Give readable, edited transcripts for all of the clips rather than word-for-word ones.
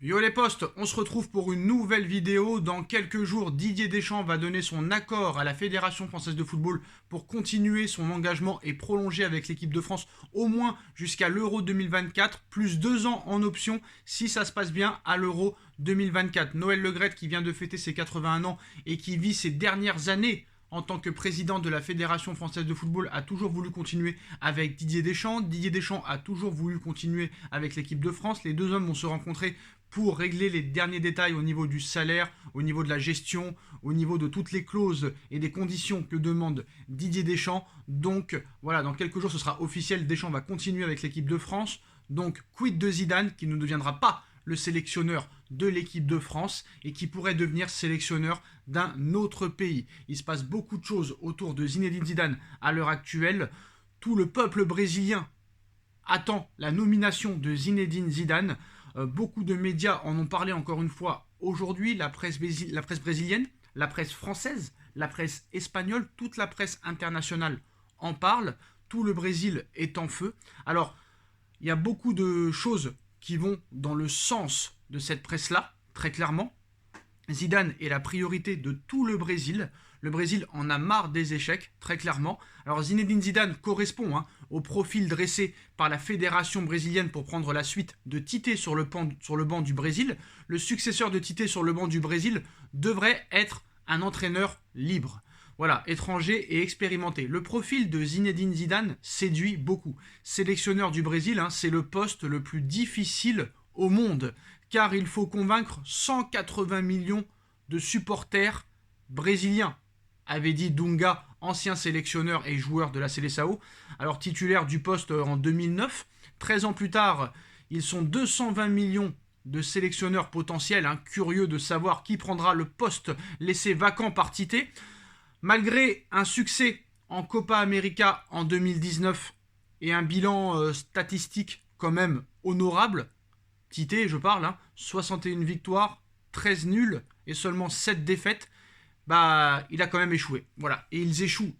Yo les postes, on se retrouve pour une nouvelle vidéo. Dans quelques jours, Didier Deschamps va donner son accord à la Fédération française de football pour continuer son engagement et prolonger avec l'équipe de France au moins jusqu'à l'Euro 2024, plus 2 ans en option si ça se passe bien à l'Euro 2024. Noël Le Graët, qui vient de fêter ses 81 ans et qui vit ses dernières années en tant que président de la Fédération française de football, a toujours voulu continuer avec Didier Deschamps. Didier Deschamps a toujours voulu continuer avec l'équipe de France. Les deux hommes vont se rencontrer pour régler les derniers détails au niveau du salaire, au niveau de la gestion, au niveau de toutes les clauses et des conditions que demande Didier Deschamps. Donc voilà, dans quelques jours ce sera officiel, Deschamps va continuer avec l'équipe de France. Donc quid de Zidane, qui ne deviendra pas le sélectionneur de l'équipe de France et qui pourrait devenir sélectionneur d'un autre pays. Il se passe beaucoup de choses autour de Zinedine Zidane à l'heure actuelle. Tout le peuple brésilien attend la nomination de Zinedine Zidane. Beaucoup de médias en ont parlé encore une fois aujourd'hui, la presse brésilienne, la presse française, la presse espagnole, toute la presse internationale en parle. Tout le Brésil est en feu. Alors, il y a beaucoup de choses qui vont dans le sens de cette presse-là, très clairement. Zidane est la priorité de tout le Brésil. Le Brésil en a marre des échecs, très clairement. Alors Zinedine Zidane correspond au profil dressé par la fédération brésilienne pour prendre la suite de Tite sur le banc du Brésil. Le successeur de Tite sur le banc du Brésil devrait être un entraîneur libre. Voilà, étranger et expérimenté. Le profil de Zinedine Zidane séduit beaucoup. Sélectionneur du Brésil, c'est le poste le plus difficile au monde, car il faut convaincre 180 millions de supporters brésiliens, avait dit Dunga, ancien sélectionneur et joueur de la Seleção, alors titulaire du poste en 2009. 13 ans plus tard, ils sont 220 millions de sélectionneurs potentiels, curieux de savoir qui prendra le poste laissé vacant par Tite. Malgré un succès en Copa América en 2019 et un bilan statistique quand même honorable, Tite, je parle, 61 victoires, 13 nuls et seulement 7 défaites, il a quand même échoué. Voilà, et ils échouent.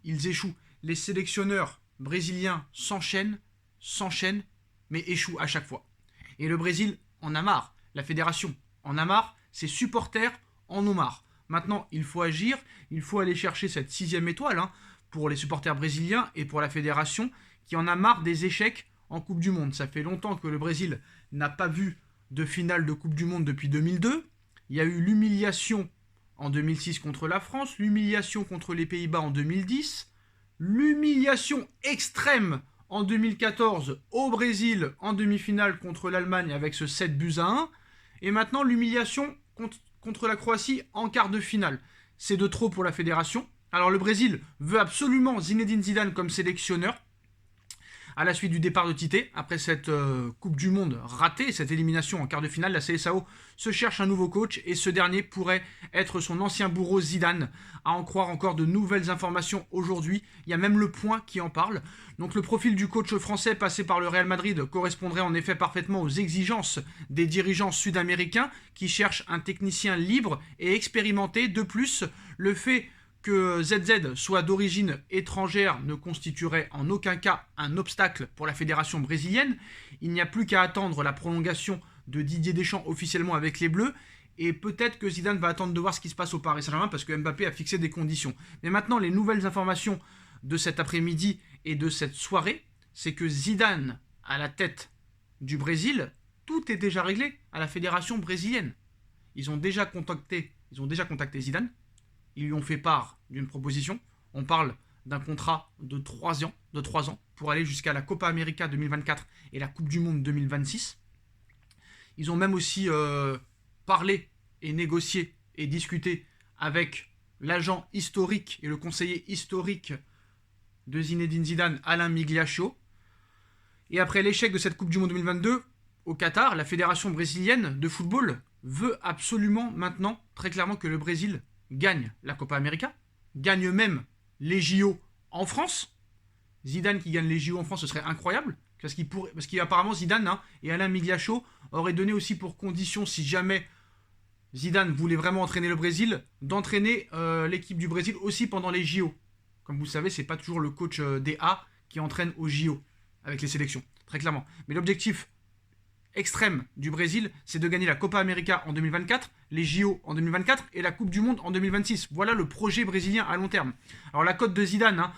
Les sélectionneurs brésiliens s'enchaînent, mais échouent à chaque fois. Et le Brésil en a marre, la fédération en a marre, ses supporters en ont marre. Maintenant, il faut agir, il faut aller chercher cette 6e étoile pour les supporters brésiliens et pour la fédération qui en a marre des échecs en Coupe du Monde. Ça fait longtemps que le Brésil n'a pas vu de finale de Coupe du Monde depuis 2002. Il y a eu l'humiliation en 2006 contre la France, l'humiliation contre les Pays-Bas en 2010, l'humiliation extrême en 2014 au Brésil en demi-finale contre l'Allemagne avec ce 7-1, et maintenant l'humiliation contre la Croatie en quart de finale. C'est de trop pour la fédération. Alors le Brésil veut absolument Zinedine Zidane comme sélectionneur à la suite du départ de Tite. Après cette Coupe du Monde ratée, cette élimination en quart de finale, la Seleção se cherche un nouveau coach et ce dernier pourrait être son ancien bourreau Zidane. À en croire encore de nouvelles informations aujourd'hui, il y a même Le Point qui en parle. Donc le profil du coach français passé par le Real Madrid correspondrait en effet parfaitement aux exigences des dirigeants sud-américains qui cherchent un technicien libre et expérimenté. De plus, le fait que ZZ soit d'origine étrangère ne constituerait en aucun cas un obstacle pour la fédération brésilienne. Il n'y a plus qu'à attendre la prolongation de Didier Deschamps officiellement avec les Bleus. Et peut-être que Zidane va attendre de voir ce qui se passe au Paris Saint-Germain parce que Mbappé a fixé des conditions. Mais maintenant, les nouvelles informations de cet après-midi et de cette soirée, c'est que Zidane, à la tête du Brésil, tout est déjà réglé à la fédération brésilienne. Ils ont déjà contacté Zidane. Ils lui ont fait part d'une proposition. On parle d'un contrat de 3 ans, pour aller jusqu'à la Copa América 2024 et la Coupe du Monde 2026. Ils ont même aussi parlé et négocié et discuté avec l'agent historique et le conseiller historique de Zinedine Zidane, Alain Migliaccio. Et après l'échec de cette Coupe du Monde 2022, au Qatar, la fédération brésilienne de football veut absolument maintenant, très clairement, que le Brésil gagne la Copa América, gagne même les JO en France. Zidane qui gagne les JO en France, ce serait incroyable, parce qu'apparemment Zidane et Alain Migliaccio auraient donné aussi pour condition, si jamais Zidane voulait vraiment entraîner le Brésil, d'entraîner l'équipe du Brésil aussi pendant les JO. Comme vous le savez, c'est pas toujours le coach des A qui entraîne aux JO avec les sélections, très clairement. Mais l'objectif extrême du Brésil, c'est de gagner la Copa América en 2024, les JO en 2024 et la Coupe du Monde en 2026. Voilà le projet brésilien à long terme. Alors la cote de Zidane,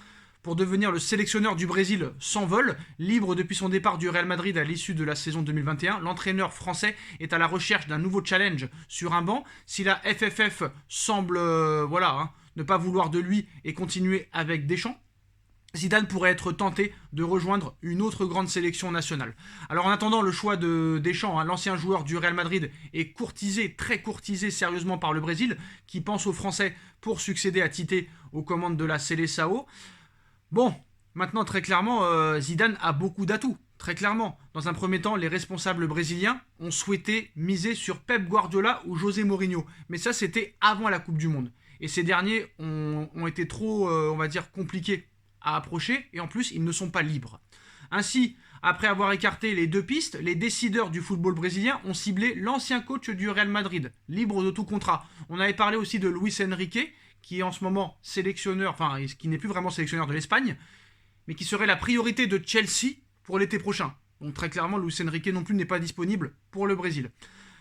pour devenir le sélectionneur du Brésil s'envole. Libre depuis son départ du Real Madrid à l'issue de la saison 2021, l'entraîneur français est à la recherche d'un nouveau challenge sur un banc. Si la FFF semble ne pas vouloir de lui et continuer avec Deschamps, Zidane pourrait être tenté de rejoindre une autre grande sélection nationale. Alors en attendant, le choix de Deschamps, l'ancien joueur du Real Madrid, est courtisé, très courtisé sérieusement par le Brésil, qui pense aux Français pour succéder à Tite aux commandes de la Seleção. Bon, maintenant très clairement, Zidane a beaucoup d'atouts, très clairement. Dans un premier temps, les responsables brésiliens ont souhaité miser sur Pep Guardiola ou José Mourinho. Mais ça, c'était avant la Coupe du Monde. Et ces derniers ont été trop, compliqués à approcher, et en plus, ils ne sont pas libres. Ainsi, après avoir écarté les deux pistes, les décideurs du football brésilien ont ciblé l'ancien coach du Real Madrid, libre de tout contrat. On avait parlé aussi de Luis Enrique, qui est en ce moment sélectionneur, qui n'est plus vraiment sélectionneur de l'Espagne, mais qui serait la priorité de Chelsea pour l'été prochain. Donc très clairement, Luis Enrique non plus n'est pas disponible pour le Brésil.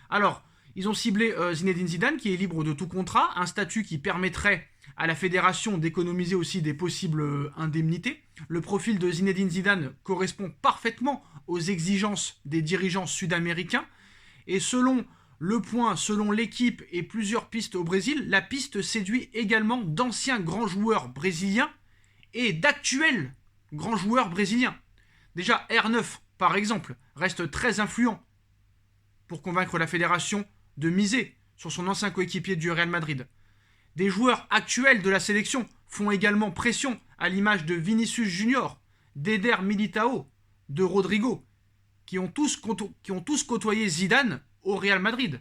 Alors, ils ont ciblé Zinedine Zidane, qui est libre de tout contrat, un statut qui permettrait à la fédération d'économiser aussi des possibles indemnités. Le profil de Zinedine Zidane correspond parfaitement aux exigences des dirigeants sud-américains. Et selon Le Point, selon l'équipe et plusieurs pistes au Brésil, la piste séduit également d'anciens grands joueurs brésiliens et d'actuels grands joueurs brésiliens. Déjà, R9, par exemple, reste très influent pour convaincre la fédération de miser sur son ancien coéquipier du Real Madrid. Des joueurs actuels de la sélection font également pression, à l'image de Vinicius Junior, d'Eder Militao, de Rodrigo, qui ont tous côtoyé Zidane au Real Madrid.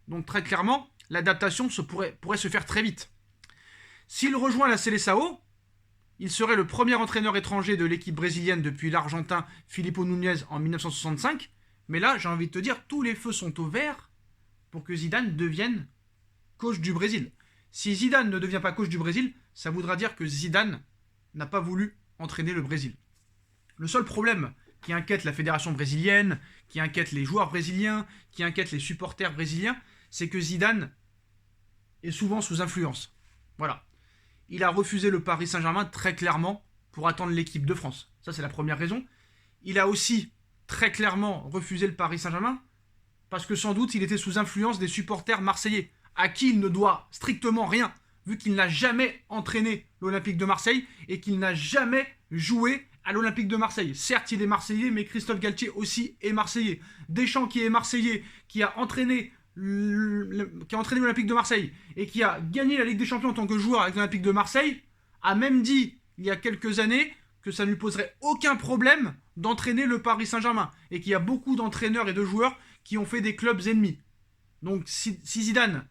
Donc très clairement, l'adaptation pourrait se faire très vite. S'il rejoint la Seleção, il serait le premier entraîneur étranger de l'équipe brésilienne depuis l'Argentin Filippo Núñez en 1965. Mais là, j'ai envie de te dire, tous les feux sont au vert pour que Zidane devienne coach du Brésil. Si Zidane ne devient pas coach du Brésil, ça voudra dire que Zidane n'a pas voulu entraîner le Brésil. Le seul problème qui inquiète la fédération brésilienne, qui inquiète les joueurs brésiliens, qui inquiète les supporters brésiliens, c'est que Zidane est souvent sous influence. Voilà. Il a refusé le Paris Saint-Germain très clairement pour attendre l'équipe de France. Ça, c'est la première raison. Il a aussi très clairement refusé le Paris Saint-Germain parce que sans doute il était sous influence des supporters marseillais, à qui il ne doit strictement rien, vu qu'il n'a jamais entraîné l'Olympique de Marseille et qu'il n'a jamais joué à l'Olympique de Marseille. Certes, il est marseillais, mais Christophe Galtier aussi est marseillais. Deschamps, qui est marseillais, qui a entraîné l'Olympique de Marseille et qui a gagné la Ligue des Champions en tant que joueur avec l'Olympique de Marseille, a même dit, il y a quelques années, que ça ne lui poserait aucun problème d'entraîner le Paris Saint-Germain. Et qu'il y a beaucoup d'entraîneurs et de joueurs qui ont fait des clubs ennemis. Donc si Zidane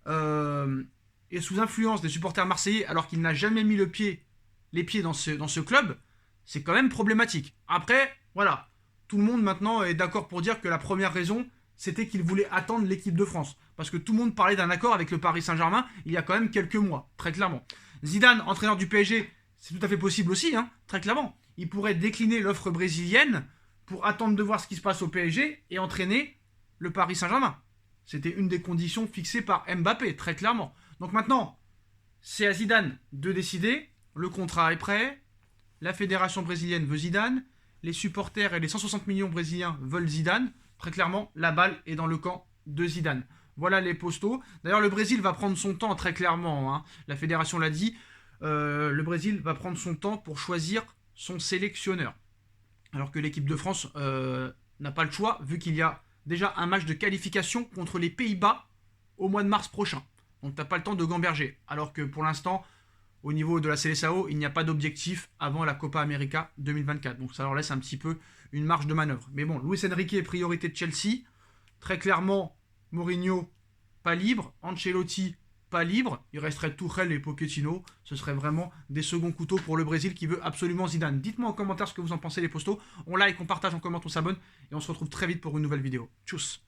est sous influence des supporters marseillais alors qu'il n'a jamais mis les pieds dans ce club, c'est quand même problématique. Après, voilà, tout le monde maintenant est d'accord pour dire que la première raison, c'était qu'il voulait attendre l'équipe de France. Parce que tout le monde parlait d'un accord avec le Paris Saint-Germain il y a quand même quelques mois, très clairement. Zidane, entraîneur du PSG, c'est tout à fait possible aussi, très clairement. Il pourrait décliner l'offre brésilienne pour attendre de voir ce qui se passe au PSG et entraîner le Paris Saint-Germain. C'était une des conditions fixées par Mbappé, très clairement. Donc maintenant, c'est à Zidane de décider. Le contrat est prêt. La fédération brésilienne veut Zidane. Les supporters et les 160 millions brésiliens veulent Zidane. Très clairement, la balle est dans le camp de Zidane. Voilà les postaux. D'ailleurs, le Brésil va prendre son temps, très clairement. La fédération l'a dit. Le Brésil va prendre son temps pour choisir son sélectionneur. Alors que l'équipe de France n'a pas le choix, vu qu'il y a déjà un match de qualification contre les Pays-Bas au mois de mars prochain. Donc tu n'as pas le temps de gamberger. Alors que pour l'instant, au niveau de la Seleção, il n'y a pas d'objectif avant la Copa América 2024. Donc ça leur laisse un petit peu une marge de manœuvre. Mais bon, Luis Enrique est priorité de Chelsea. Très clairement, Mourinho, pas libre. Ancelotti, pas libre. Il resterait Tuchel et Pochettino. Ce serait vraiment des seconds couteaux pour le Brésil qui veut absolument Zidane. Dites-moi en commentaire ce que vous en pensez, les postos. On like, on partage, on commente, on s'abonne. Et on se retrouve très vite pour une nouvelle vidéo. Tchuss.